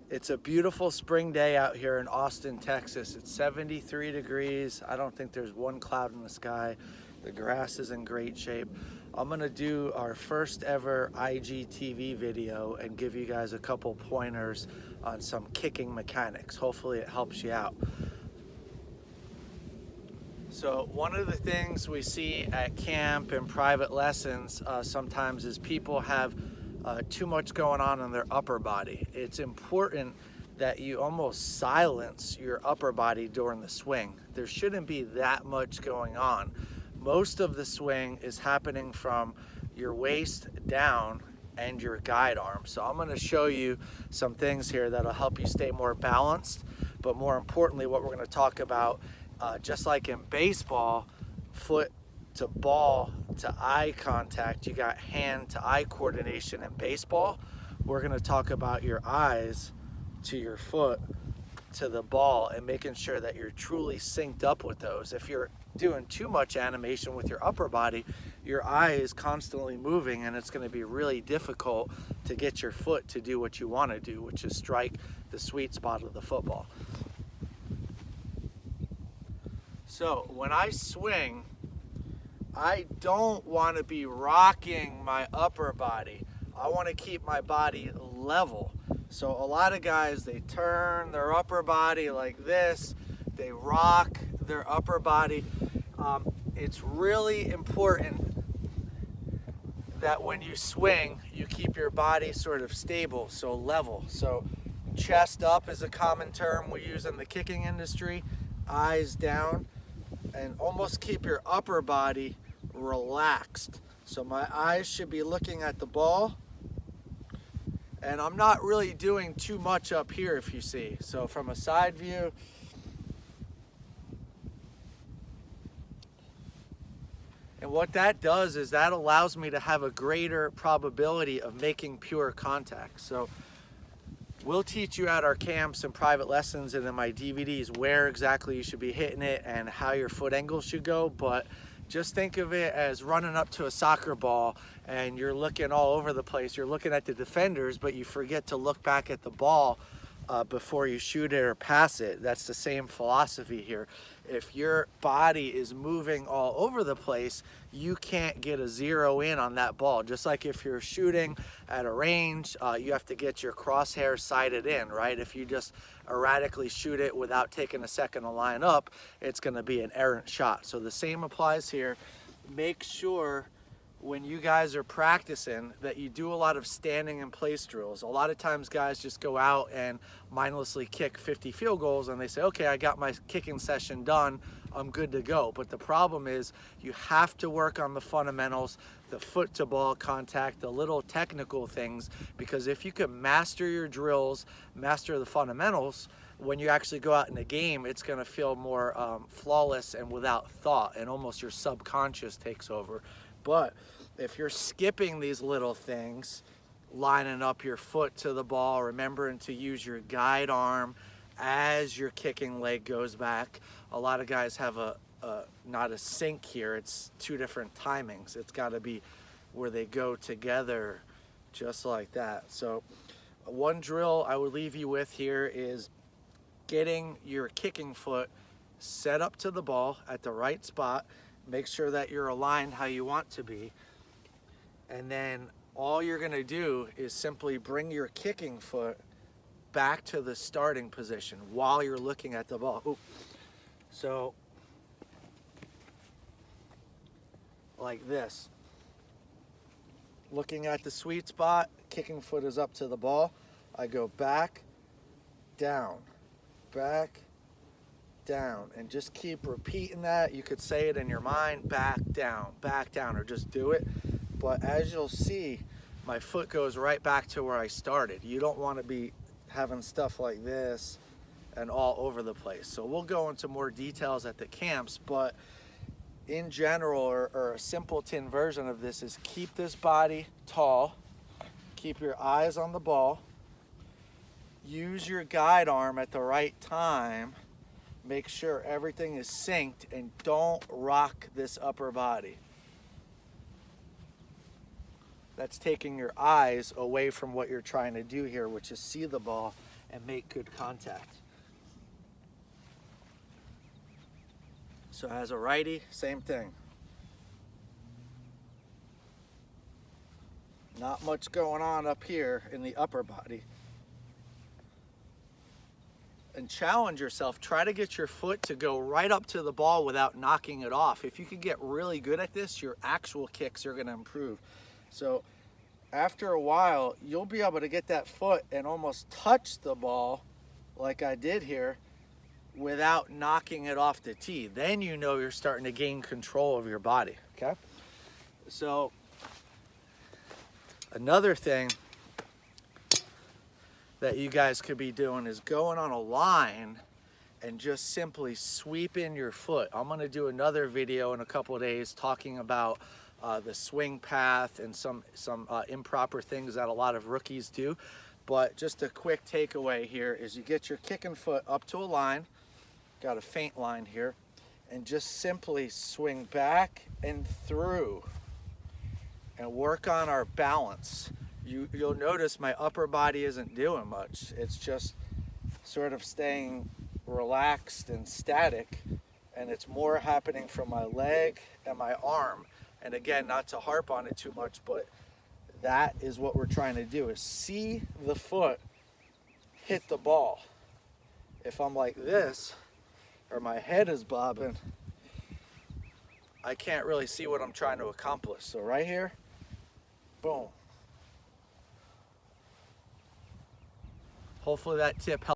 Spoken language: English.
It's a beautiful spring day out here in Austin, Texas. It's 73 degrees. I don't think there's one cloud in the sky. The grass is in great shape. I'm gonna do our first ever IGTV video and give you guys a couple pointers on some kicking mechanics. Hopefully it helps you out. So one of the things we see at camp and private lessons sometimes is people have too much going on in their upper body. It's important that you almost silence your upper body during the swing. There shouldn't be that much going on. Most of the swing is happening from your waist down and your guide arm. So I'm going to show you some things here that'll help you stay more balanced, but more importantly, what we're going to talk about, just like in baseball, foot to ball to eye contact, you got hand to eye coordination in baseball. We're going to talk about your eyes to your foot to the ball and making sure that you're truly synced up with those. If you're doing too much animation with your upper body, your eye is constantly moving and it's going to be really difficult to get your foot to do what you want to do, which is strike the sweet spot of the football. So when I swing, I don't want to be rocking my upper body. I want to keep my body level. So a lot of guys, they turn their upper body like this. They rock their upper body. It's really important that when you swing, you keep your body sort of stable, so level. So chest up is a common term we use in the kicking industry. Eyes down, and almost keep your upper body relaxed. So my eyes should be looking at the ball, and I'm not really doing too much up here, if you see. So from a side view, and what that does is that allows me to have a greater probability of making pure contact. So we'll teach you at our camps and private lessons and in my DVDs where exactly you should be hitting it and how your foot angle should go, but just think of it as running up to a soccer ball and you're looking all over the place. You're looking at the defenders, but you forget to look back at the ball before you shoot it or pass it. That's the same philosophy here. If your body is moving all over the place, you can't get a zero in on that ball. Just like if you're shooting at a range, you have to get your crosshair sighted in, right? If you just erratically shoot it without taking a second to line up, it's gonna be an errant shot. So the same applies here. Make sure when you guys are practicing that you do a lot of standing in place drills. A lot of times guys just go out and mindlessly kick 50 field goals and they say, okay, I got my kicking session done, I'm good to go. But the problem is you have to work on the fundamentals, the foot to ball contact, the little technical things, because if you can master your drills, master the fundamentals, when you actually go out in a game, it's gonna feel more flawless and without thought, and almost your subconscious takes over. But if you're skipping these little things, lining up your foot to the ball, remembering to use your guide arm as your kicking leg goes back. A lot of guys have not a sync here. It's two different timings. It's got to be where they go together just like that. So one drill I would leave you with here is getting your kicking foot set up to the ball at the right spot. Make sure that you're aligned how you want to be. And then all you're gonna do is simply bring your kicking foot back to the starting position while you're looking at the ball. Ooh. So, like this. Looking at the sweet spot, kicking foot is up to the ball. I go back, down, back, down, and just keep repeating that. You could say it in your mind, back down, or just do it. But as you'll see, my foot goes right back to where I started. You don't want to be having stuff like this and all over the place. So we'll go into more details at the camps, but in general, or a simpleton version of this is keep this body tall, keep your eyes on the ball, use your guide arm at the right time. Make sure everything is synced and don't rock this upper body. That's taking your eyes away from what you're trying to do here, which is see the ball and make good contact. So as a righty, same thing. Not much going on up here in the upper body. And challenge yourself. Try to get your foot to go right up to the ball without knocking it off. If you can get really good at this, your actual kicks are going to improve. So after a while, you'll be able to get that foot and almost touch the ball like I did here without knocking it off the tee. Then you know you're starting to gain control of your body, okay? So another thing that you guys could be doing is going on a line and just simply sweeping your foot. I'm gonna do another video in a couple of days talking about the swing path and some improper things that a lot of rookies do. But just a quick takeaway here is you get your kicking foot up to a line, got a faint line here, and just simply swing back and through and work on our balance. You'll notice my upper body isn't doing much. It's just sort of staying relaxed and static, and it's more happening from my leg and my arm. And again, not to harp on it too much, but that is what we're trying to do, is see the foot hit the ball. If I'm like this, or my head is bobbing, I can't really see what I'm trying to accomplish. So right here, boom. Hopefully that tip helps.